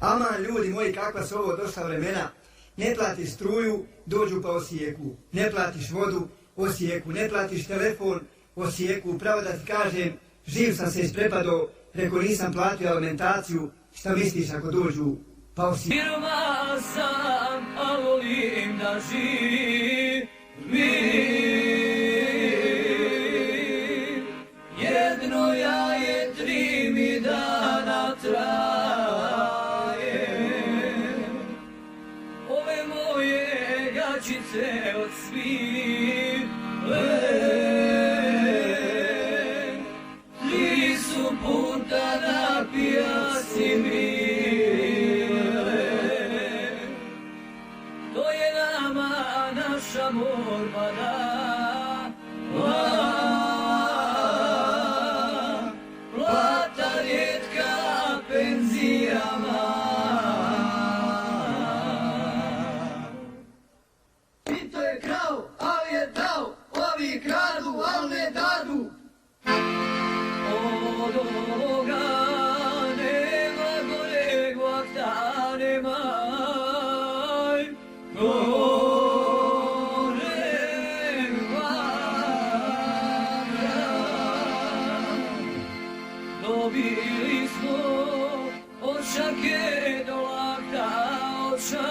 Ama ljudi moji, kakva su ovo došla vremena, ne platiš struju, dođu pa osijeku, ne platiš vodu, osijeku, ne platiš telefon, osijeku, pravo da ti kažem, živ sam se isprepadao, reko nisam platio alimentaciju, šta misliš ako dođu pa osijeku? Firma sam, a volim da živim, jedno jaje 3 mi dana traje, ove moje jačice od svih nisu puta na pijaci mile, to je nama naša borba da plata rijetka, penzija Tito je krao, ali je dao, ovi kradu, ali ne dadu. Od ovoga nema goreg vakta, nemaj goreg vakta. Dobili smo od šake do lakta, od šake